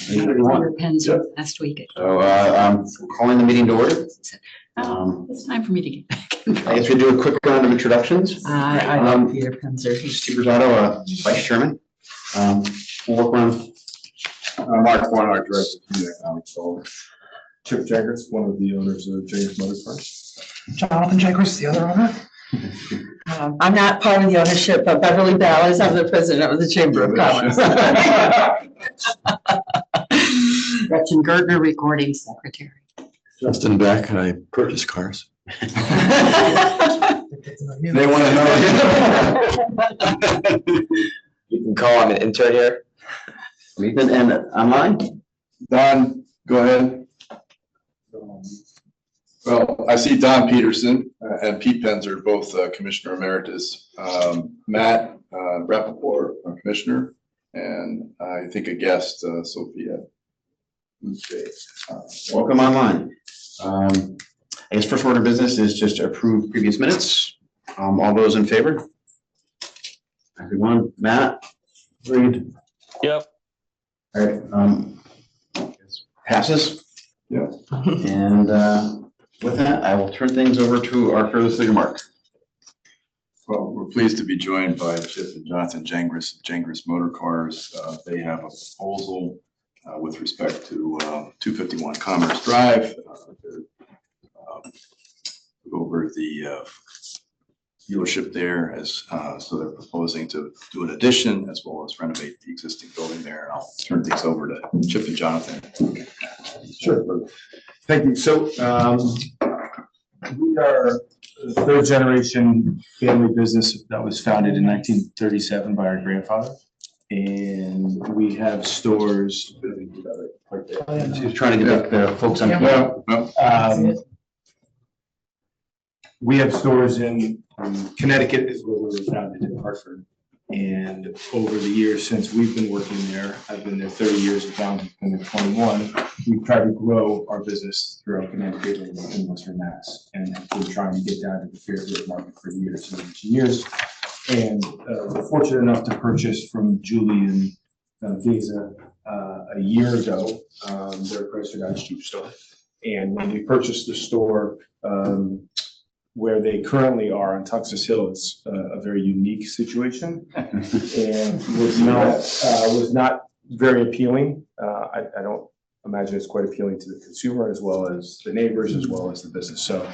Your pens last week. So I'm calling the meeting to order. It's time for me to get back. I guess we do a quick round of introductions. I love Peter Penzer. Steve Rosado, Vice Chairman. We'll work on Mark Barnhart, Director of Community Economics. Chip Jaggers, one of the owners of James Motor Parts. Jonathan Jaggers, the other owner. I'm not part of the ownership, but Beverly Bell is. I'm the president of the Chamber of Commerce. Gretchen Gertner, Recording Secretary. Justin Beck, and I purchase cars. They want to know. You can call, I'm an intern here. Ethan and online. Don, go ahead. Well, I see Don Peterson and Pete Penzer, both Commissioner Emeritus. Matt Rappaport, Commissioner, and I think a guest, Sophia. Welcome online. I guess first order of business is just to approve previous minutes. All those in favor? Everyone, Matt? Agreed. Yep. All right, passes. Yeah. And with that, I will turn things over to our fearless leader, Mark. Well, we're pleased to be joined by Chip and Jonathan Jangris Motor Cars. They have a proposal with respect to 251 Commerce Drive. Over the dealership there as so they're proposing to do an addition as well as renovate the existing building there. And I'll turn things over to Chip and Jonathan. Sure. Thank you. So we are a third generation family business that was founded in 1937 by our grandfather. And we have stores. She's trying to get the folks on. We have stores in Connecticut as well as founded in Hartford. And over the years since we've been working there, I've been there 30 years and founded in 21. We've tried to grow our business throughout Connecticut and Western Mass, and have been trying to get down to the Fairfield market for years and years. And we're fortunate enough to purchase from Julie and Geza a year ago, their Chrysler Dodge Jeep store. And when we purchased the store, where they currently are on Tuxas Hill, it's a very unique situation and was not very appealing. I don't imagine it's quite appealing to the consumer as well as the neighbors as well as the business. So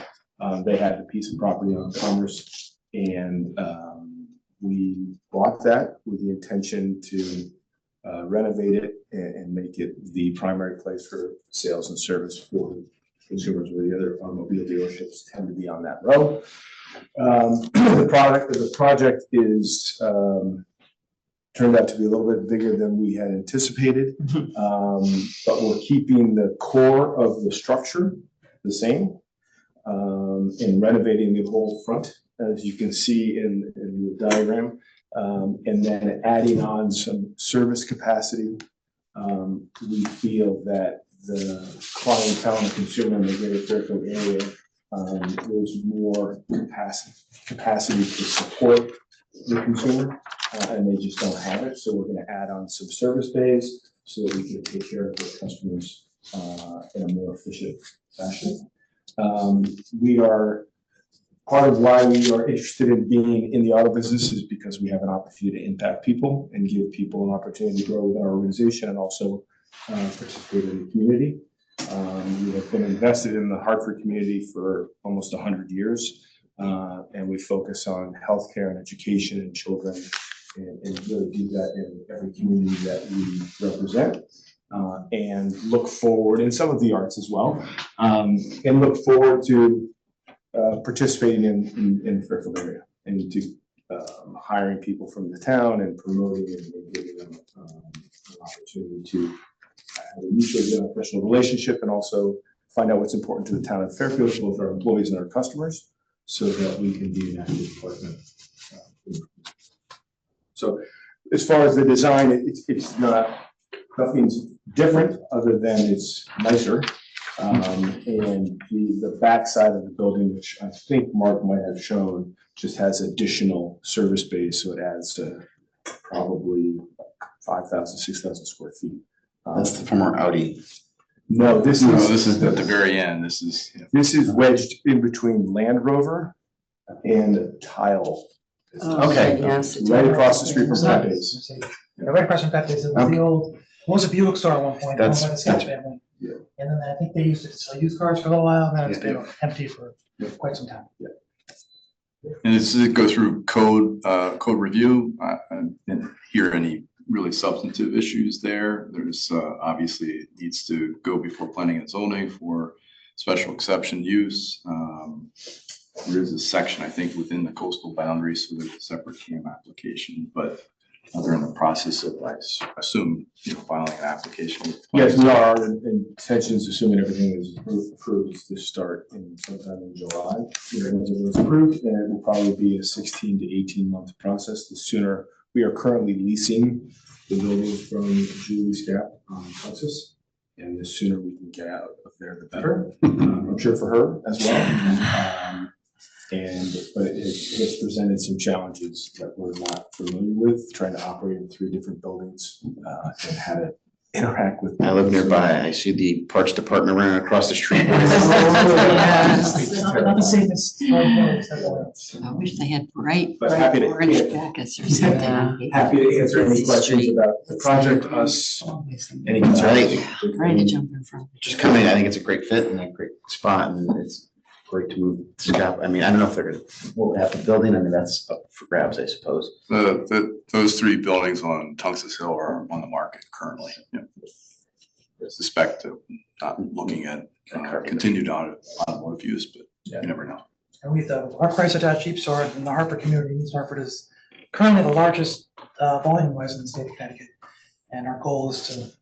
they had a piece of property on Commerce, and we bought that with the intention to renovate it and make it the primary place for sales and service for consumers, where the other automobile dealerships tend to be on that road. The project is turned out to be a little bit bigger than we had anticipated, but we're keeping the core of the structure the same and renovating the whole front, as you can see in the diagram, and then adding on some service capacity. We feel that the clientele and the consumer in the greater Fairfield area, there's more capacity to support the consumer, and they just don't have it. So we're going to add on some service bays so that we can take care of the customers in a more efficient fashion. Part of why we are interested in being in the auto business is because we have an opportunity to impact people and give people an opportunity to grow with our organization and also participate in the community. We have been invested in the Hartford community for almost 100 years, and we focus on healthcare and education and children, and really do that in every community that we represent, and look forward in some of the arts as well, and look forward to participating in the Fairfield area and to hiring people from the town and promoting and giving them an opportunity to have a mutually beneficial relationship, and also find out what's important to the town of Fairfield, both our employees and our customers, so that we can be an active partner. So as far as the design, it's nothing's different other than it's nicer. And the back side of the building, which I think Mark might have shown, just has additional service bays, so it adds probably 5,000, 6,000 square feet That's the former Audi. No, this No, is, this is at the very end. This is, yeah. this is wedged in between Land Rover and Tile. Okay. Yes. Right across the street from Pepe's. Yeah, right across from Pepe's, it was the old, what was a Buick store at one point, owned by the That's- Sketch family. Yeah. And then I think they used it to sell used cars for a little while, and then it's Yeah. been empty for quite some time. And it go through code review. I didn't hear any really substantive issues there. There's obviously it needs to go before planning and zoning for special exception use. There is a section, I think, within the coastal boundaries, so there's a separate CAM application, but they're in the process of, I assume, filing an application. with- Yes, we are. Our intentions, assuming everything is approved, is to start in sometime in July. Once it was approved, and it will probably be a 16 to 18-month process. The sooner, we are currently leasing the building from Julie Scap on Texas. And the sooner we can get out of there, the better. I'm sure for her as well. But it has presented some challenges that we're not familiar with, trying to operate in 3 different buildings and how to interact with. I live nearby. I see the parts department running across the street. Not the safest. I wish they had bright But happy to- orange jackets or something. Happy to answer any Busy questions street. about the project, us, Always any Right. concerns. Trying to jump in front. Just coming, I think it's a great fit and a great spot, and it's great to move to Scott. I mean, I don't know if they're gonna, what would happen building. I mean, that's up for grabs, I suppose. Those 3 buildings on Tungus Hill are on the market currently. Yeah. I suspect not looking at continued automotive use, but you never know. And we, our Chrysler Dodge Jeep store in the Hartford community, East Hartford, is currently the largest volume wise in the state of Connecticut. And our goal is to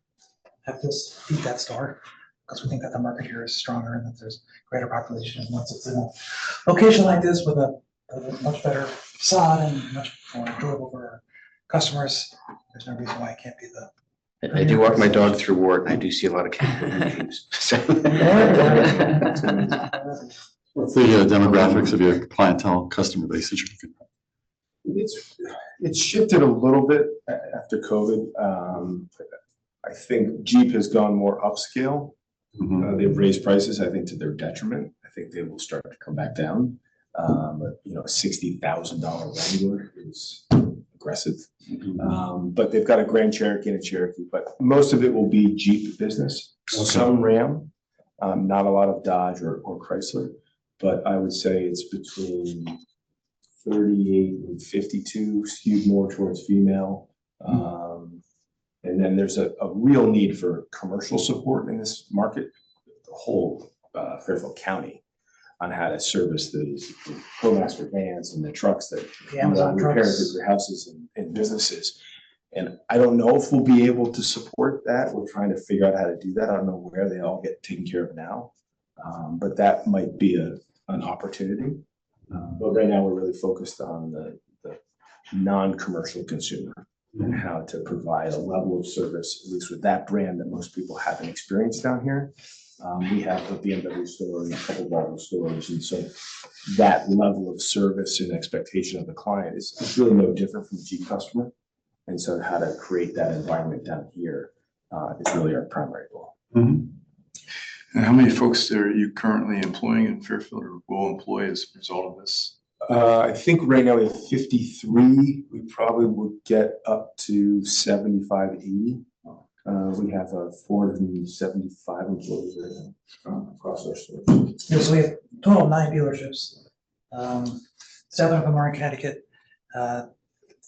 have this beat that store, because we think that the market here is stronger and that there's greater population. And once it's in a location like this with a much better facade and much more enjoyable for our customers, there's no reason why it can't be the. I do walk my dog through Ward, and I do see a lot of kids with new Jeeps. So- What's the demographics of your clientele, customer base that you're looking at? It's shifted a little bit after COVID. I think Jeep has gone more upscale. They've raised prices, I think, to their detriment. I think they will start to come back down. But a $60,000 Wrangler is aggressive. But they've got a Grand Cherokee and a Cherokee, but most of it will be Jeep business. Some Ram, not a lot of Dodge or Chrysler, but I would say it's between 38 and 52, skewed more towards female. And then there's a real need for commercial support in this market, the whole Fairfield County, on how to service those ProMaster vans and the trucks that The Amazon repair trucks. your houses and businesses. And I don't know if we'll be able to support that. We're trying to figure out how to do that. I don't know where they all get taken care of now. But that might be an opportunity. But right now, we're really focused on the non-commercial consumer and how to provide a level of service, at least with that brand that most people haven't experienced down here. We have a BMW store and a couple of Volvo stores, and so that level of service and expectation of the client is really no different from a Jeep customer. And so how to create that environment down here is really our primary goal. And how many folks are you currently employing in Fairfield or will employ as a result of this? I think right now we have 53. We probably would get up to 75, 80. We have 475 employees right now across our stores. So we have a total of 9 dealerships. 7 of them are in Connecticut. 2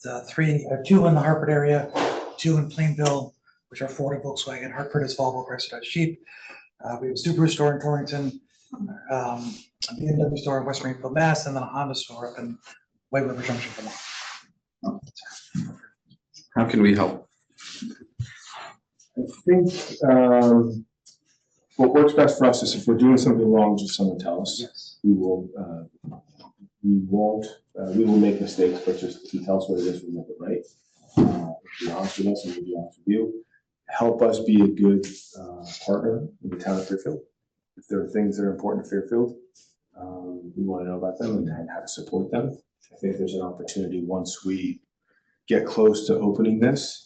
in the Hartford area, 2 in Plainville, which are Ford and Volkswagen. Hartford is Volvo, Chrysler Dodge Jeep. We have a Subaru store in Torrington, a BMW store in West Springfield, Mass, and then a Honda store up in White River Junction, Vermont. How can we help? I think what works best for us is if we're doing something wrong, just someone tell us. Yes. We will make mistakes, but just if you tell us what it is, we'll make it right. Be honest with us and we'll be honest with you. Help us be a good partner in the town of Fairfield. If there are things that are important to Fairfield, we want to know about them and how to support them. I think there's an opportunity once we get close to opening this.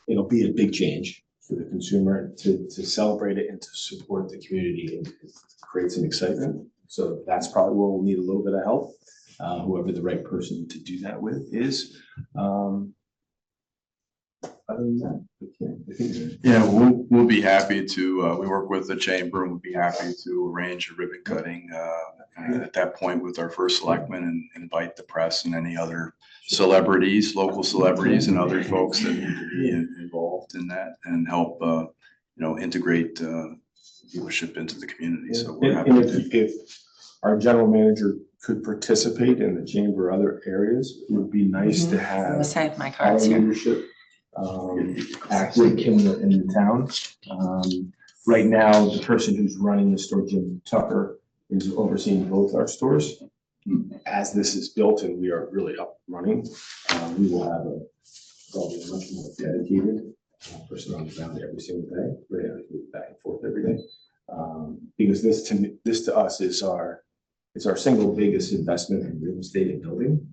It'll be a big change for the consumer to celebrate it and to support the community and create some excitement. So that's probably where we'll need a little bit of help, whoever the right person to do that with is. Other than that, I think. Yeah, we'll be happy to, we work with the chamber and we'll be happy to arrange a ribbon cutting at that point with our first selectman and invite the press and any other celebrities, local celebrities and other folks that need to be involved in that and help, integrate dealership into the community. So we're happy And to. if our general manager could participate in the chamber or other areas, it would be nice to I'm gonna have save my our cards here. leadership active in the town. Right now, the person who's running the store, Jim Tucker, is overseeing both our stores. As this is built and we are really up and running, we will have probably a much more dedicated person on the ground every single day. We're gonna move back and forth every day. Because this to us is our single biggest investment in real estate and building.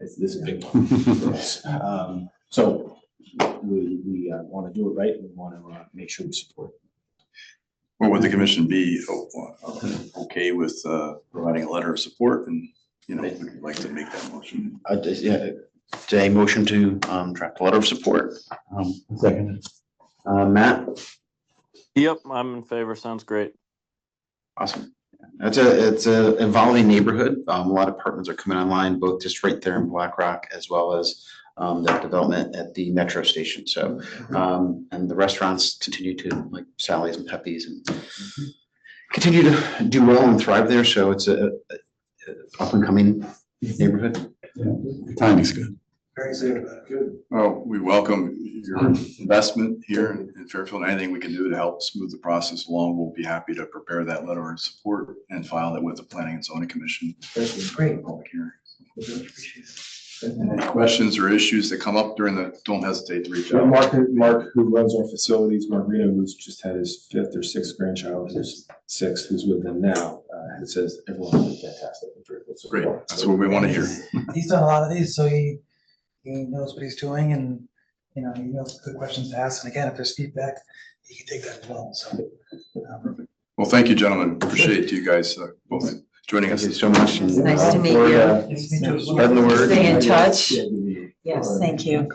It's this big one for us. So we want to do it right and we want to make sure we support it. Or would the commission be okay with providing a letter of support and, would you like to make that motion? Today, motion to draft a letter of support. Second. Matt? Yep, I'm in favor. Sounds great. Awesome. It's a evolving neighborhood. A lot of apartments are coming online, both just right there in Black Rock as well as that development at the metro station. So, and the restaurants continue to, like Sally's and Pepe's, and continue to do well and thrive there. So it's a up and coming neighborhood. The timing's good. Very excited about it. Good. Well, we welcome your investment here in Fairfield. Anything we can do to help smooth the process along, we'll be happy to prepare that letter of support and file it with the Planning and Zoning Commission. Great. Public hearing. Appreciate it. Any questions or issues that come up during don't hesitate to reach out. Mark, who runs our facilities, Mark Reno, who's just had his 5th or 6th grandchild, his 6th, who's with them now, it says everyone's fantastic. Great, that's what we want to hear. He's done a lot of these, so he knows what he's doing and, he knows good questions to ask. And again, if there's feedback, he can take that as well, so. Well, thank you, gentlemen. Appreciate you guys both joining us. Thank you so much. It's nice to meet you. Nice to meet you as well. Spreading the word. Stay in touch. Yes, thank you.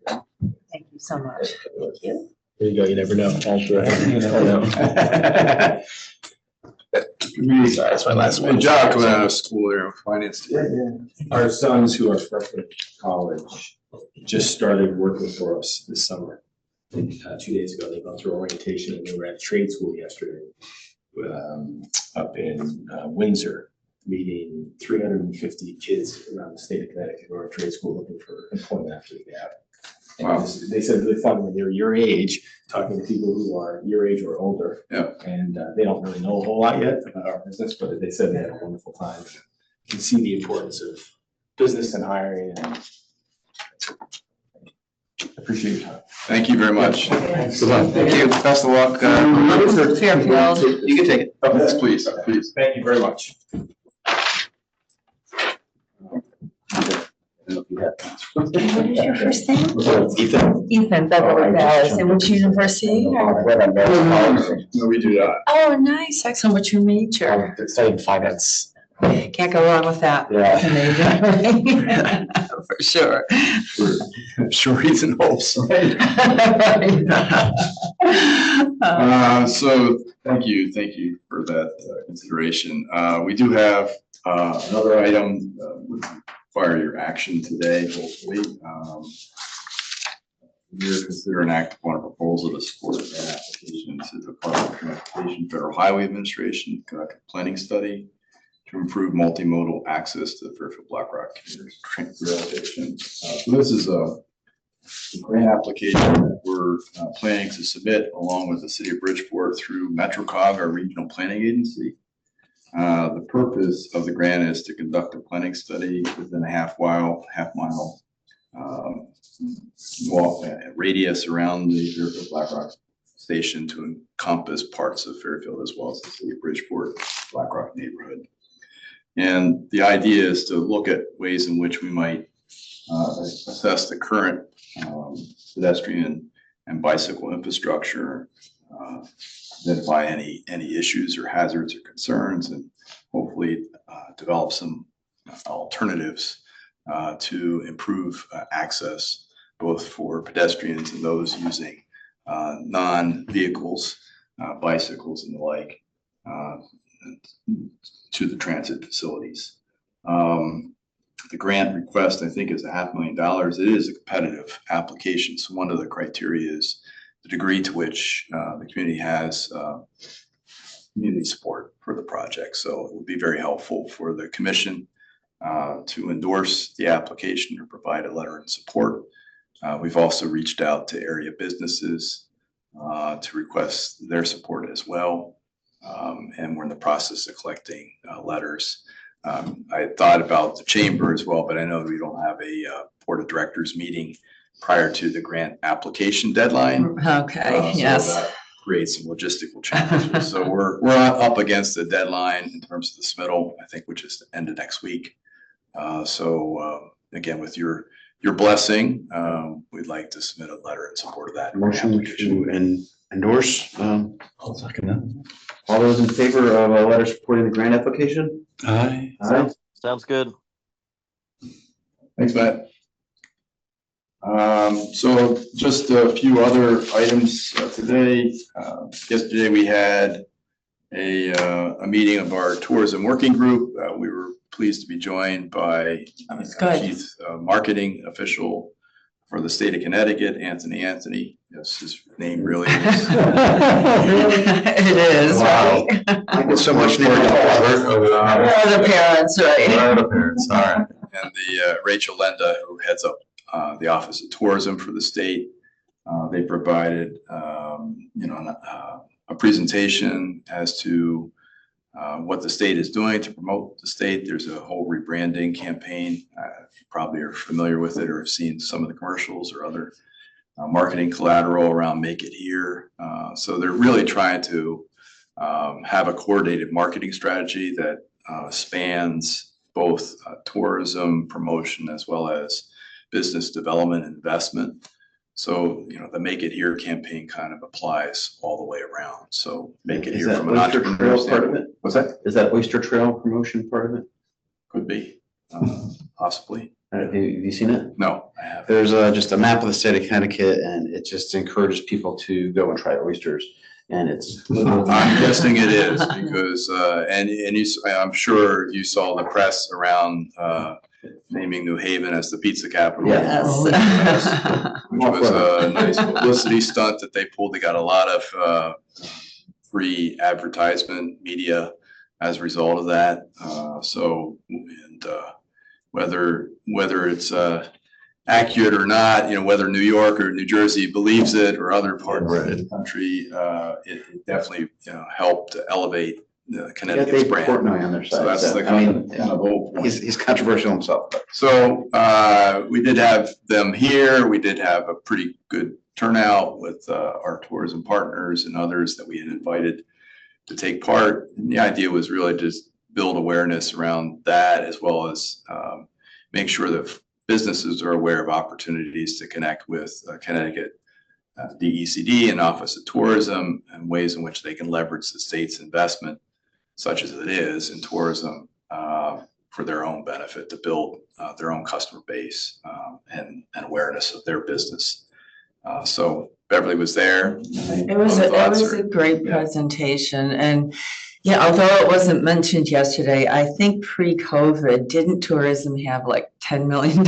Thank you so much. Thank you. There you go, you never know. That's my last one. Good job coming out of school there, finance. Our sons who are freshmen in college just started working for us this summer. 2 days ago, they've gone through orientation and they were at trade school yesterday. Up in Windsor, meeting 350 kids around the state of Connecticut who are at trade school looking for employment after the gap. And Wow. they said really fun when they're your age, talking to people who are your age or older. Yeah. And they don't really know a whole lot yet about our business, but they said they had a wonderful time. You can see the importance of business and hiring. And appreciate your time. Thank you very much. Good luck. Thank you. Best of luck. Fairfield. You can take it. Yes, please, please. Thank you very much. What is your first name? Ethan. Ethan, Beverly Dallas. And which university? No, we do not. Oh, nice. Excellent. What's your major? Studying finance. Can't go wrong with that. Yeah. For sure. Charades and hopes. So thank you for that consideration. We do have another item would require your action today, hopefully. We're considering act upon a proposal to support a grant application to the Department of Transportation Federal Highway Administration to conduct a planning study to improve multimodal access to the Fairfield Black Rock community rail station. So this is a grant application that we're planning to submit along with the city of Bridgeport through MetroCog, our regional planning agency. The purpose of the grant is to conduct a planning study within a half mile walk radius around the Fairfield Black Rock station to encompass parts of Fairfield as well as the city of Bridgeport, Black Rock neighborhood. And the idea is to look at ways in which we might assess the current pedestrian and bicycle infrastructure, identify any issues or hazards or concerns, and hopefully develop some alternatives to improve access both for pedestrians and those using non-vehicles, bicycles and the like, to the transit facilities. The grant request, I think, is $500,000. It is a competitive application. So one of the criteria is the degree to which the community has community support for the project. So it would be very helpful for the commission to endorse the application or provide a letter in support. We've also reached out to area businesses to request their support as well. And we're in the process of collecting letters. I thought about the chamber as well, but I know we don't have a board of directors meeting prior to the grant application deadline. Okay, So yes. that creates some logistical challenges. So we're up against the deadline in terms of the submittal, I think, which is the end of next week. Again, with your blessing, we'd like to submit a letter in support of that. Motion to endorse. I'll second that. All those in favor of a letter supporting the grant application? Aye. Aye. Sounds good. Thanks, Matt. So just a few other items today. Yesterday we had a meeting of our tourism working group. We were pleased to be joined by Good. Chief Marketing Official for the state of Connecticut, Anthony. Yes, his name really is. It is, Wow. right? Thank you so much. We're the parents, right? All right. And the Rachel Lenda, who heads up the Office of Tourism for the state. They provided, a presentation as to what the state is doing to promote the state. There's a whole rebranding campaign. You probably are familiar with it or have seen some of the commercials or other marketing collateral around Make It Here. So they're really trying to have a coordinated marketing strategy that spans both tourism promotion as well as business development and investment. So, the Make It Here campaign kind of applies all the way around. So make it Is here that from an Oyster entrepreneur Trail part of standpoint. it? What's that? Is that Oyster Trail promotion part of it? Could be, possibly. Have you seen it? No, I haven't. There's just a map of the state of Connecticut, and it just encourages people to go and try oysters. And it's. I'm guessing it is because, I'm sure you saw the press around naming New Haven as the pizza capital. Yeah. Yes. Which was a nice publicity stunt that they pulled. They got a lot of free advertisement media as a result of that. Whether it's accurate or not, whether New York or New Jersey believes it or other parts of the country, it definitely helped to elevate the Connecticut's brand. Portnoy on their side. So that's the kind of whole point. He's controversial himself. But. So we did have them here. We did have a pretty good turnout with our tourism partners and others that we had invited to take part. And the idea was really just build awareness around that, as well as make sure that businesses are aware of opportunities to connect with Connecticut DECD and Office of Tourism and ways in which they can leverage the state's investment, such as it is in tourism, for their own benefit, to build their own customer base and awareness of their business. So Beverly was there. It was a great presentation, and yeah, although it wasn't mentioned yesterday, I think pre-COVID, didn't tourism have like $10 million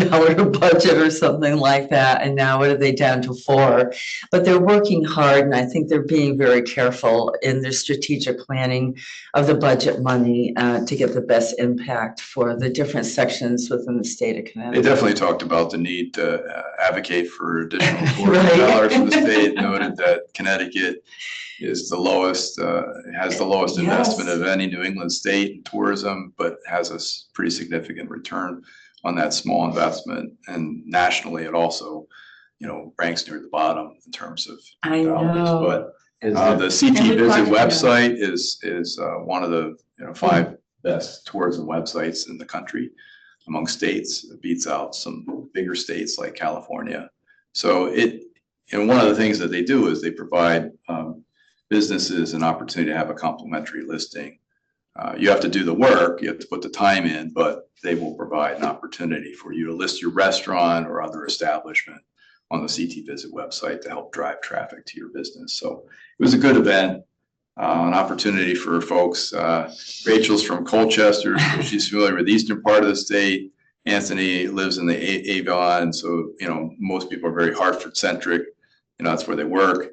budget or something like that? And now what are they down to 4? But they're working hard, and I think they're being very careful in their strategic planning of the budget money to get the best impact for the different sections within the state of They Connecticut. definitely talked about the need to advocate for additional tourism dollars from the state, noted that Connecticut is the lowest, has the lowest investment of any New England state in tourism, but has a pretty significant return on that small investment. And nationally, it also, ranks near the bottom in terms of I dollars. know. But the CT Visit website is one of the 5 best tourism websites in the country. among states. It beats out some bigger states like California. So one of the things that they do is they provide businesses an opportunity to have a complimentary listing. You have to do the work, you have to put the time in, but they will provide an opportunity for you to list your restaurant or other establishment on the CT Visit website to help drive traffic to your business. So it was a good event, an opportunity for folks. Rachel's from Colchester, so she's familiar with the eastern part of the state. Anthony lives in the Avon, so most people are very Hartford centric. That's where they work,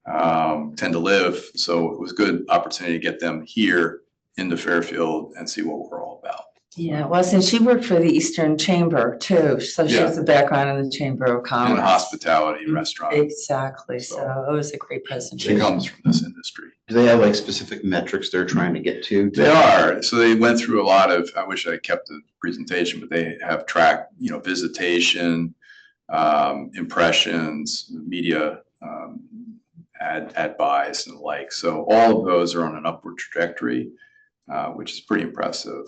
tend to live. So it was a good opportunity to get them here into Fairfield and see what we're all about. Yeah, it was, and she worked for the Eastern Chamber too, so she has a background in the Chamber of Commerce. And hospitality, restaurant. Exactly, so it was a great She presentation. comes from this industry. Do they have like specific metrics they're trying to get to? They are. So they went through a lot of, I wish I kept the presentation, but they have tracked, visitation, impressions, media, ad buys and the like. So all of those are on an upward trajectory, which is pretty impressive.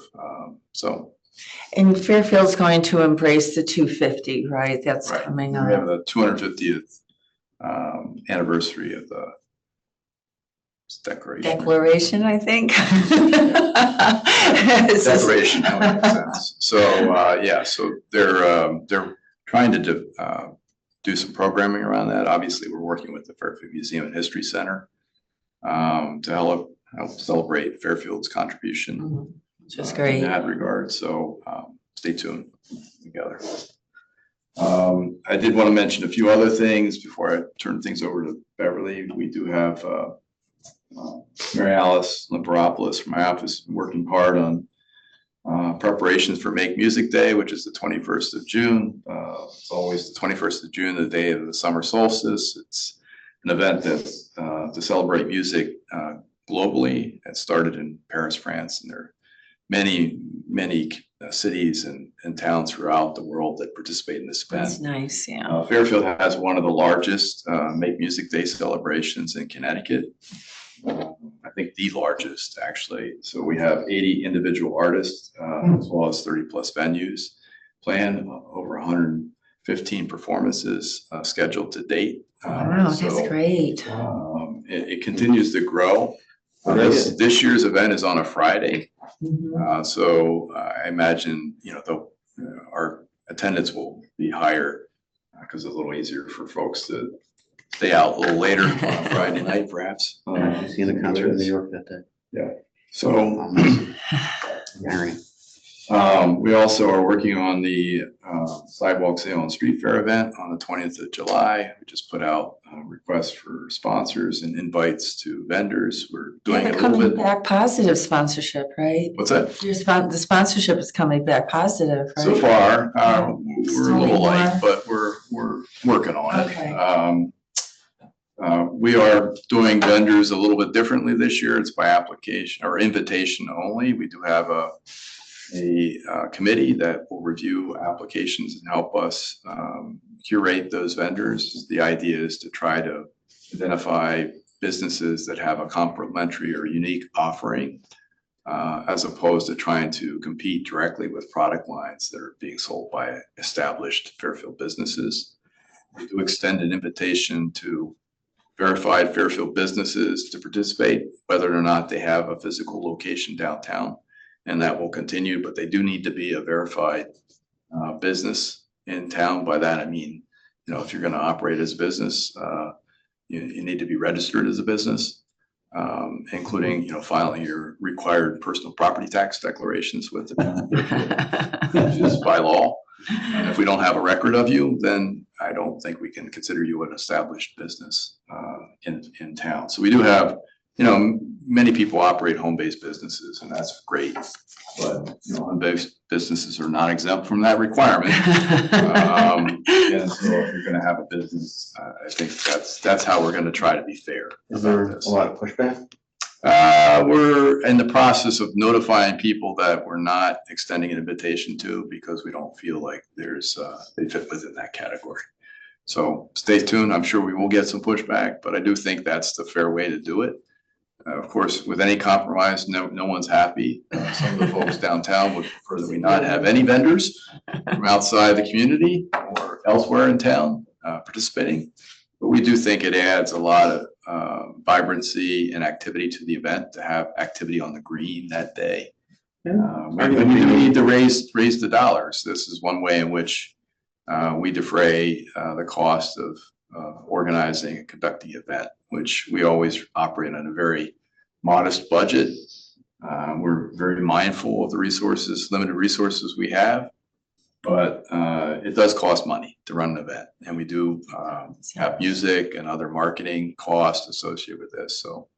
And Fairfield's going to embrace the 250, right? That's Right. coming We up. have the 250th anniversary of the Declaration, I think. Declaration, that would make sense. So so they're trying to do some programming around that. Obviously, we're working with the Fairfield Museum and History Center to help celebrate Fairfield's contribution. Which is great. In that regard. So stay tuned together. I did want to mention a few other things before I turn things over to Beverly. We do have Mary Alice Limperopoulos from my office working hard on preparations for Make Music Day, which is the 21st of June. It's always the 21st of June, the day of the summer solstice. It's an event that's to celebrate music globally. It started in Paris, France, and there are many cities and towns throughout the world that participate in this event. That's nice, yeah. Fairfield has one of the largest Make Music Day celebrations in Connecticut. I think the largest, actually. So we have 80 individual artists, as well as 30 plus venues planned, over 115 performances scheduled to date. Wow, that's great. It continues to grow. This year's event is on a Friday. So I imagine, our attendance will be higher because it's a little easier for folks to stay out a little later on a Friday night, perhaps. Did you see the concert in New York that day? Yeah. So Mary. we also are working on the Sidewalk Sale and Street Fair event on the 20th of July. We just put out requests for sponsors and invites to vendors. We're doing Yeah, it they're a little coming bit. back positive sponsorship, right? What's that? The sponsorship is coming back positive, right? So far, we're a Still little need light, more? but we're working on it. Okay. We are doing vendors a little bit differently this year. It's by application or invitation only. We do have a committee that will review applications and help us curate those vendors. The idea is to try to identify businesses that have a complementary or unique offering, as opposed to trying to compete directly with product lines that are being sold by established Fairfield businesses. We do extend an invitation to verified Fairfield businesses to participate, whether or not they have a physical location downtown. And that will continue, but they do need to be a verified business in town. By that, I mean, if you're going to operate as a business, you need to be registered as a business, including, filing your required personal property tax declarations with the town, which is by law. And if we don't have a record of you, then I don't think we can consider you an established business in town. So we do have, many people operate home-based businesses, and that's great. But home-based businesses are not exempt from that requirement. And so if you're going to have a business, I think that's how we're going to try to be fair. Is there a lot of pushback? We're in the process of notifying people that we're not extending an invitation to because we don't feel like they fit within that category. So stay tuned. I'm sure we will get some pushback, but I do think that's the fair way to do it. Of course, with any compromise, no one's happy. Some of the folks downtown would prefer that we not have any vendors from outside the community or elsewhere in town participating. But we do think it adds a lot of vibrancy and activity to the event to have activity on the green that day. We do need to raise the dollars. This is one way in which we defray the cost of organizing and conducting the event, which we always operate on a very modest budget. We're very mindful of the limited resources we have, but it does cost money to run an event, and we do have music and other marketing costs associated with this. So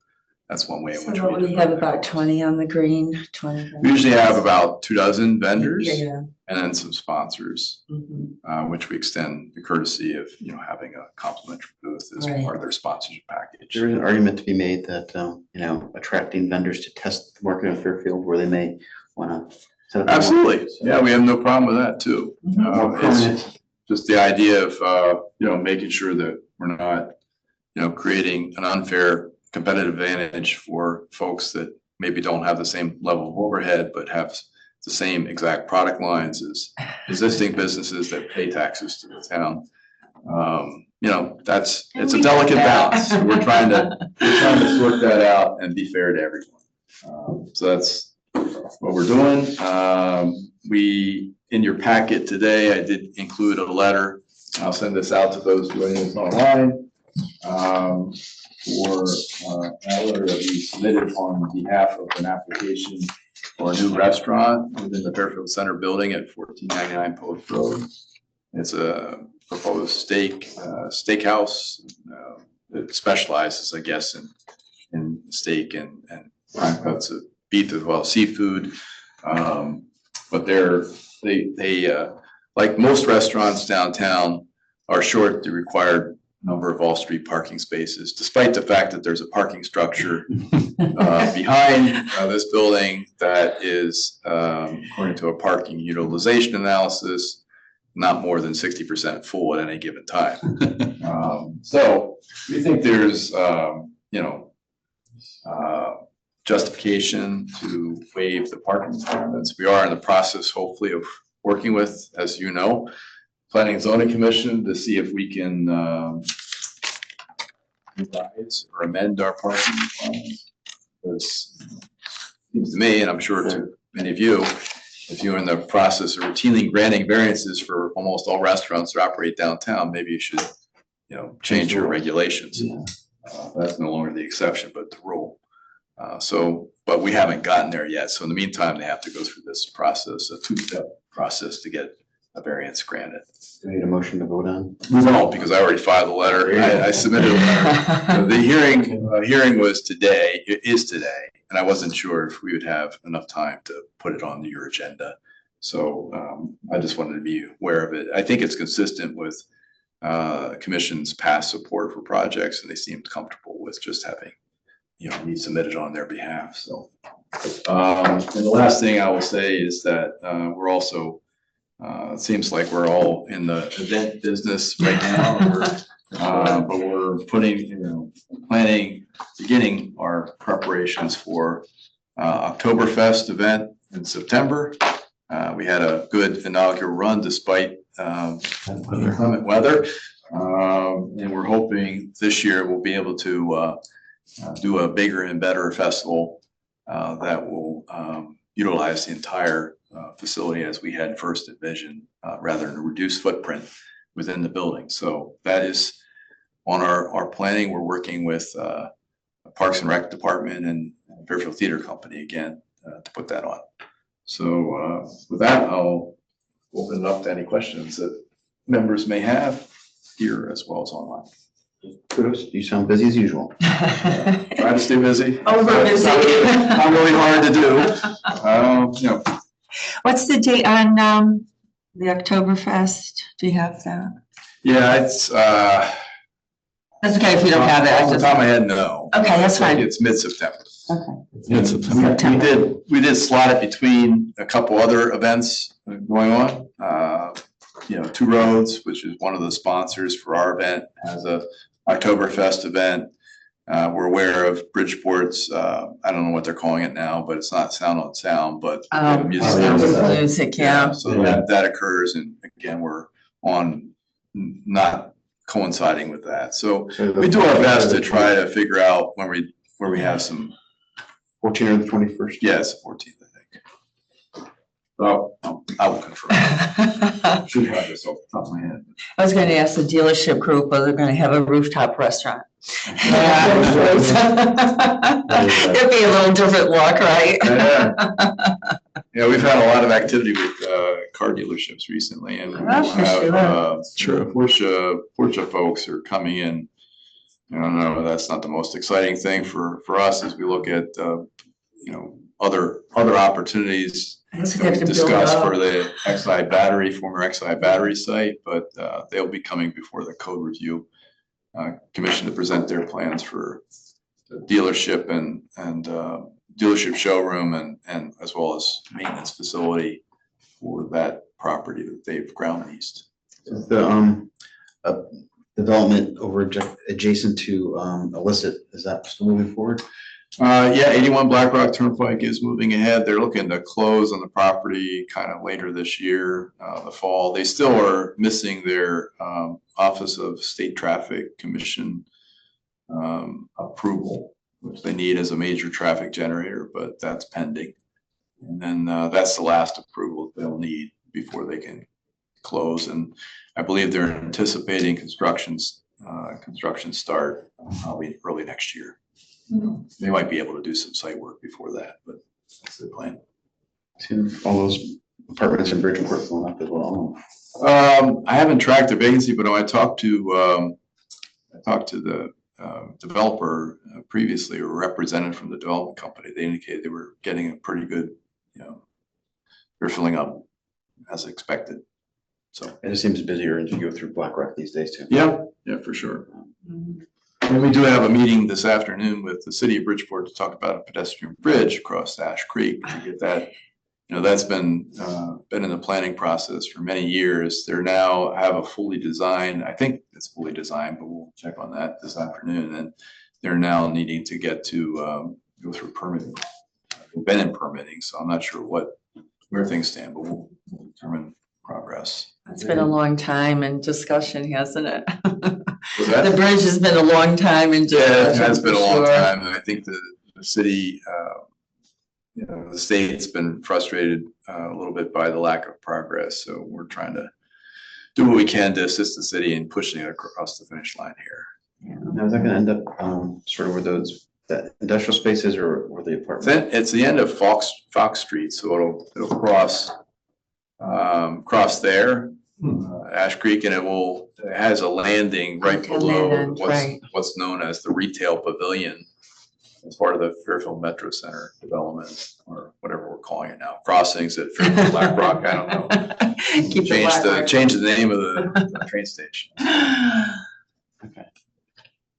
that's one way in which So we have about 20 on the green, 20. we usually have about 24 vendors Yeah. and then some sponsors, Mhm. which we extend the courtesy of, having a complimentary booth as Right. part of their sponsorship package. There is an argument to be made that, attracting vendors to test the market in Fairfield where they may want to set up. Absolutely. Yeah, we have no problem with that too. More It's permanent. just the idea of, making sure that we're not, creating an unfair competitive advantage for folks that maybe don't have the same level of overhead, but have the same exact product lines as existing businesses that pay taxes to the town. It's a delicate balance. We're trying to sort that out and be fair to everyone. So that's what we're doing. In your packet today, I did include a letter. I'll send this out to those joining us online. For a letter that we submitted on behalf of an application for a new restaurant within the Fairfield Center building at 1499 Post Road. It's a proposed steakhouse that specializes, I guess, in steak and prime cuts of beef as well as seafood. But they like most restaurants downtown are short the required number of all-street parking spaces, despite the fact that there's a parking structure behind this building that is, according to a parking utilization analysis, not more than 60% full at any given time. So we think there's, justification to waive the parking requirements. We are in the process, hopefully, of working with, as you know, Planning and Zoning Commission to see if we can revise or amend our parking requirements. Because it seems to me, and I'm sure to many of you, if you're in the process of routinely granting variances for almost all restaurants that operate downtown, maybe you should, change your regulations. That's no longer the exception, but the rule. But we haven't gotten there yet. So in the meantime, they have to go through this process, a two-step process to get a variance granted. Do we need a motion to vote on? We won't, because I already filed a letter. I submitted a letter. The hearing was today, it is today, and I wasn't sure if we would have enough time to put it on your agenda. So I just wanted to be aware of it. I think it's consistent with Commission's past support for projects, and they seemed comfortable with just having, me submitted on their behalf. So, and the last thing I will say is that we're also, it seems like we're all in the event business right now. But we're beginning our preparations for Oktoberfest event in September. We had a good inaugural run despite inclement weather. And we're hoping this year we'll be able to do a bigger and better festival that will utilize the entire facility as we had first envisioned, rather than a reduced footprint within the building. So that is on our planning. We're working with Parks and Rec Department and Fairfield Theater Company again to put that on. So with that, I'll open it up to any questions that members may have here as well as online. Kudos, you sound busy as usual. Try to stay busy. Over busy. Not really hard to do. What's the date on the Oktoberfest? Do you have that? Yeah, it's That's okay if you don't have it. off the top of my head, no. Okay, that's fine. It's mid-September. Okay. We did slot it between a couple other events going on. Two Roads, which is one of the sponsors for our event, has a Oktoberfest event. We're aware of Bridgeport's, I don't know what they're calling it now, but it's not Sound on Sound, but. Music, yeah. So that occurs, and again, we're on not coinciding with that. So we do our best to try to figure out where we have some. 14 or the 21st? Yes, 14th, I think. Well, I will confirm. Should have this off the top of my head. I was gonna ask the dealership group whether they're gonna have a rooftop restaurant. It'd be a little different look, right? Yeah, we've had a lot of activity with car dealerships recently, and Porsche folks are coming in. I don't know, that's not the most exciting thing for us as we look at other opportunities that we discussed for the former XI battery site, but they'll be coming before the code review commission to present their plans for the dealership and dealership showroom and as well as maintenance facility for that property that they've ground leased. The development over adjacent to Illicit, is that still moving forward? Yeah, 81 Black Rock Turnpike is moving ahead. They're looking to close on the property kind of later this year, the fall. They still are missing their Office of State Traffic Commission approval, which they need as a major traffic generator, but that's pending. And then that's the last approval they'll need before they can close. And I believe they're anticipating construction start probably early next year. They might be able to do some site work before that, but that's the plan. All those apartments in Bridgeport going up as well. I haven't tracked the vacancy, but I talked to the developer previously, or represented from the development company. They indicated they were getting a pretty good, they're filling up as expected. So It just seems busier as you go through Black Rock these days too. yeah, for sure. And we do have a meeting this afternoon with the city of Bridgeport to talk about a pedestrian bridge across Ash Creek to get that. That's been in the planning process for many years. They're now have a fully designed, I think it's fully designed, but we'll check on that this afternoon. And they're now needing to get to go through permitting. We've been in permitting, so I'm not sure where things stand, but we'll determine progress. It's been a long time in discussion, hasn't it? Was that- The bridge has been a long time in Yeah, discussion. it has been a for long sure. time, and I think the city, the state's been frustrated a little bit by the lack of progress. So we're trying to do what we can to assist the city in pushing it across the finish line here. Now, is that gonna end up sort of where that industrial spaces or where the apartments? Then it's the end of Fox Street, so it'll cross there, Ash Creek, and it has a landing right Okay, below land, right. what's known as the retail pavilion as part of the Fairfield Metro Center development, or whatever we're calling it now. Crossings at Fairfield Black Rock, I don't know. Keep the Change the name of the train station.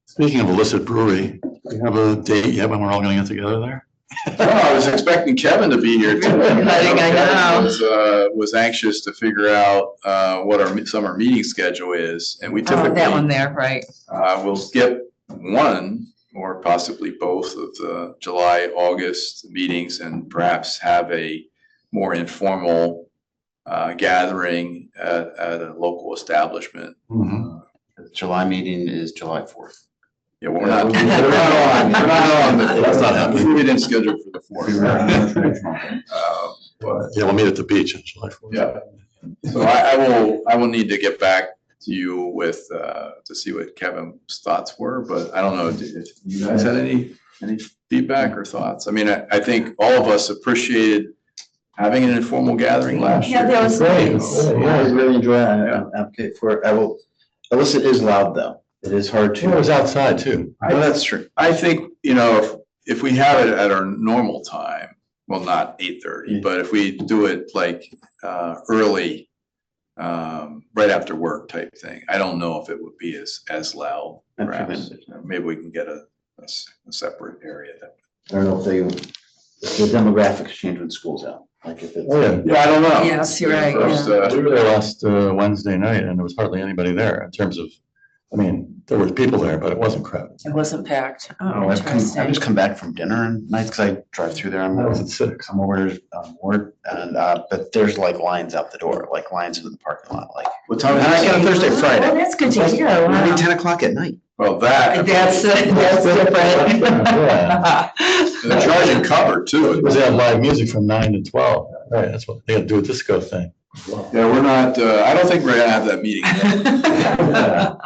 Speaking of Illicit Brewery, do you have a date yet when we're all gonna get together there? Oh, I was expecting Kevin to be here too. Exciting, I know. Kevin was anxious to figure out what our summer meeting schedule is, and we Oh, typically that one there, right. we'll skip one or possibly both of the July, August meetings, and perhaps have a more informal gathering at a local establishment. The July meeting is July 4th. Yeah, well, we're not on. That's not happening. We didn't schedule for the 4th. But Yeah, we'll meet at the beach on July 4th. yeah, so I will need to get back to you with to see what Kevin's thoughts were, but I don't know if you guys had any feedback or thoughts. I mean, I think all of us appreciated having an informal gathering last year. Yeah, that was nice. Yeah, I really enjoy it. I advocate for it. Illicit is loud though. It is hard to. It was outside too. Oh, that's true. I think, if we have it at our normal time, well, not 8:30, but if we do it like early, right after work type thing, I don't know if it would be as loud. Perhaps maybe we can get a separate area. I don't know if the demographics change when school's out. Like if it's. Oh, yeah. Yeah, I don't know. Yes, you're right, First, We were there last Wednesday night and there was hardly anybody there in terms of I mean, there were people there, but it wasn't crowded. It wasn't packed. Oh, I've just interesting. come back from dinner and nights because I drive through there. I was at 6. I'm over Ward and, but there's like lines out the door, like lines into the parking lot, like. What time is And I it? get on Thursday, Oh, Friday. that's good to hear. Maybe Wow. 10 o'clock at night. Well, that. That's different. They're charging cover too. Because they have live music from 9 to 12. Right, that's what, they had to do a disco thing. Yeah, we're not, I don't think we're gonna have that meeting yet,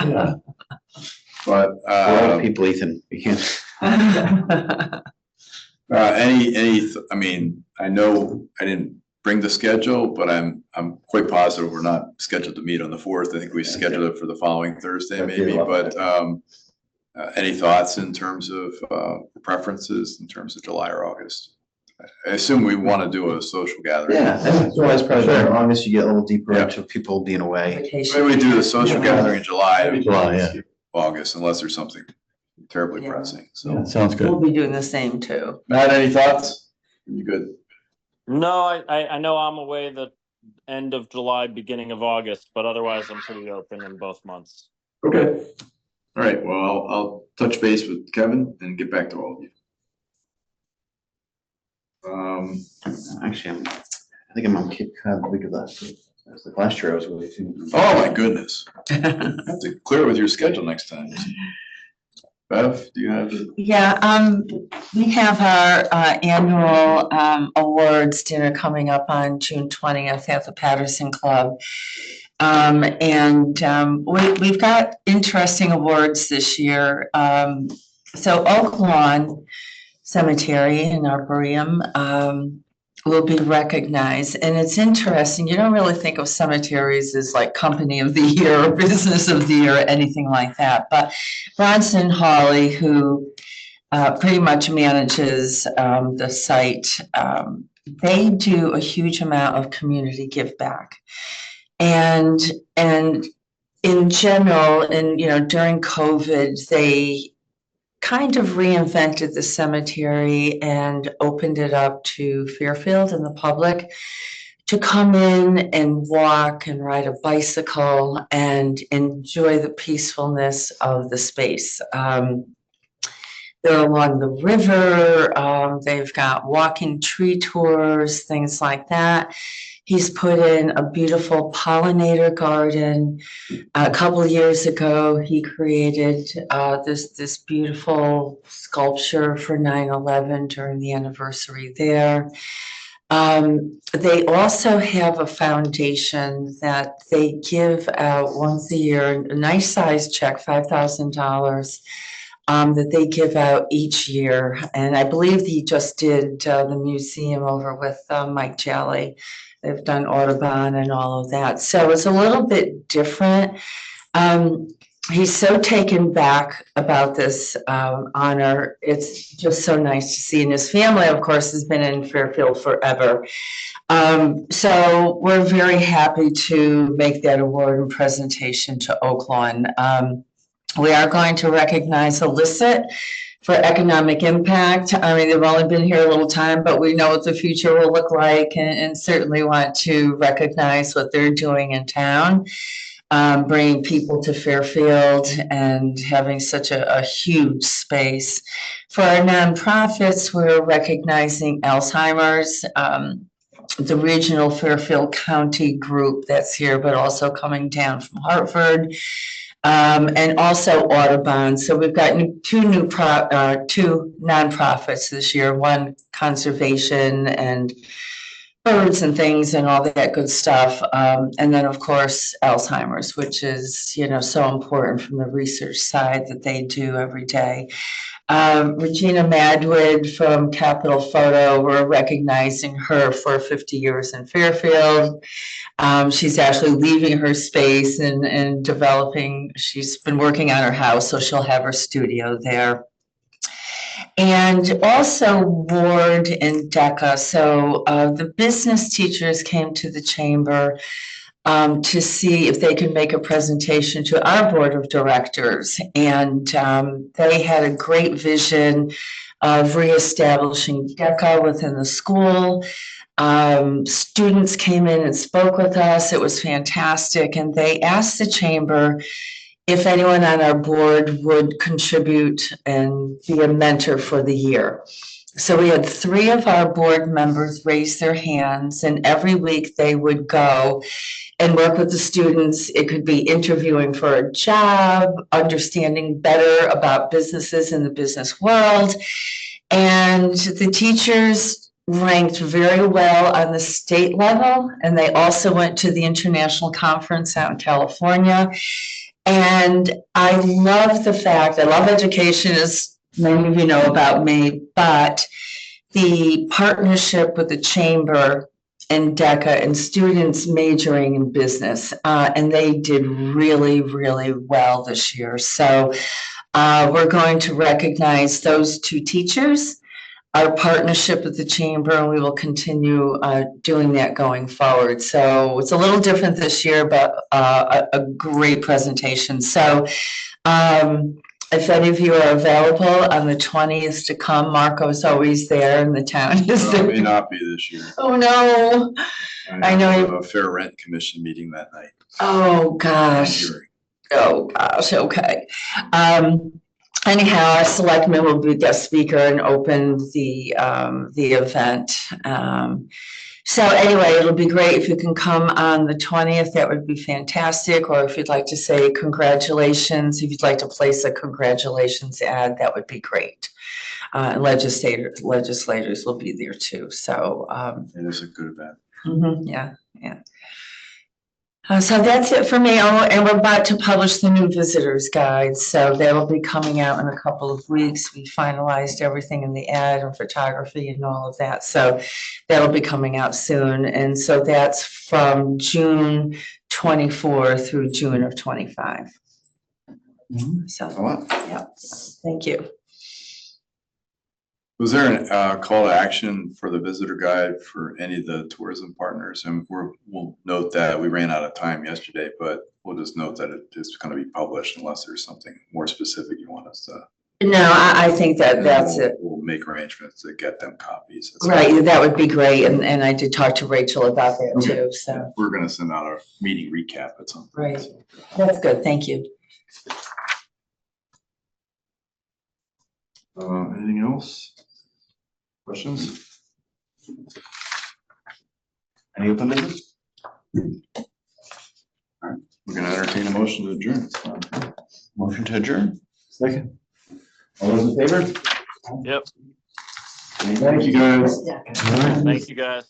Yeah. but, A lot of people, Ethan, we can't. I mean, I know I didn't bring the schedule, but I'm quite positive we're not scheduled to meet on the 4th. I think we scheduled it for the following Thursday maybe, but, any thoughts in terms of, preferences in terms of July or August? I assume we want to do a social gathering. Yeah, that's why it's probably better. August, you get a little deeper Yeah. into people being away. Maybe we do the social gathering in July, Maybe July, yeah. skip August, unless there's something terribly Yeah. pressing. Yeah, So, sounds We'll good. be doing the same too. Matt, any thoughts? You good? No, I know I'm away the end of July, beginning of August, but otherwise I'm pretty open in both months. Okay. All right, well, I'll touch base with Kevin and get back to all of you. Actually, I think I'm on Cape Cod the week of last week. That's like last year I was away too. Oh, my goodness. I have to clear with your schedule next time. Bev, do you have? Yeah, we have our annual awards dinner coming up on June 20th at the Patterson Club. We've got interesting awards this year. So Oak Lawn Cemetery and Arboretum will be recognized. And it's interesting, you don't really think of cemeteries as like company of the year or business of the year or anything like that. But Bronson Hawley, who pretty much manages the site, they do a huge amount of community give back. And in general, and during COVID, they kind of reinvented the cemetery and opened it up to Fairfield and the public to come in and walk and ride a bicycle and enjoy the peacefulness of the space. They're along the river. They've got walking tree tours, things like that. He's put in a beautiful pollinator garden. A couple of years ago, he created this beautiful sculpture for 9/11 during the anniversary there. They also have a foundation that they give out once a year, a nice size check, $5,000. That they give out each year. And I believe he just did the museum over with Mike Jolly. They've done Audubon and all of that. So it's a little bit different. He's so taken back about this honor. It's just so nice to see. And his family, of course, has been in Fairfield forever. So we're very happy to make that award and presentation to Oak Lawn. We are going to recognize Illicit for economic impact. I mean, they've only been here a little time, but we know what the future will look like and certainly want to recognize what they're doing in town, bringing people to Fairfield and having such a huge space. For our nonprofits, we're recognizing Alzheimer's, the regional Fairfield County group that's here, but also coming down from Hartford. And also Audubon. So we've got two nonprofits this year, one conservation and birds and things and all that good stuff. And then of course, Alzheimer's, which is, so important from the research side that they do every day. Regina Madwood from Capital Photo, we're recognizing her for 50 years in Fairfield. She's actually leaving her space and developing, she's been working on her house, so she'll have her studio there. And also Ward and DECA. So the business teachers came to the chamber to see if they could make a presentation to our board of directors. And they had a great vision of reestablishing DECA within the school. Students came in and spoke with us. It was fantastic. And they asked the chamber if anyone on our board would contribute and be a mentor for the year. So we had 3 of our board members raise their hands, and every week they would go and work with the students. It could be interviewing for a job, understanding better about businesses in the business world. And the teachers ranked very well on the state level, and they also went to the international conference out in California. And I love the fact, I love education, as many of you know about me, but the partnership with the chamber and DECA and students majoring in business, and they did really, really well this year. So we're going to recognize those 2 teachers, our partnership with the chamber, and we will continue doing that going forward. So it's a little different this year, but a great presentation. So if any of you are available on the 20th to come, Marco's always there and the town is Well, there. it may not be this year. Oh, no. I know have you- a fair rent commission meeting that night. Oh, gosh. Oh, gosh, okay. Anyhow, our selectman will be guest speaker and open the event. So anyway, it'll be great if you can come on the 20th, that would be fantastic. Or if you'd like to say congratulations, if you'd like to place a congratulations ad, that would be great. Legislators will be there too, so. It is a good event. Yeah. So that's it for me. Oh, and we're about to publish the new visitors guide. So that'll be coming out in a couple of weeks. We finalized everything in the ad and photography and all of that. So that'll be coming out soon. And so that's from June 24 through June of 25. So, A lot. yeah, thank you. Was there a call to action for the visitor guide for any of the tourism partners? And we'll note that we ran out of time yesterday, but we'll just note that it is going to be published unless there's something more specific you want us to. No, I think that that's it. We'll make arrangements to get them copies. Right, that would be great. And I did talk to Rachel about that too, so. We're going to send out a meeting recap at some point. Right. That's good, thank you. Anything else? Questions? Any open business? All right, we're gonna entertain a motion to adjourn. Motion to adjourn. Second. All those in favor? Yep. Thank you, guys. Thank you, guys.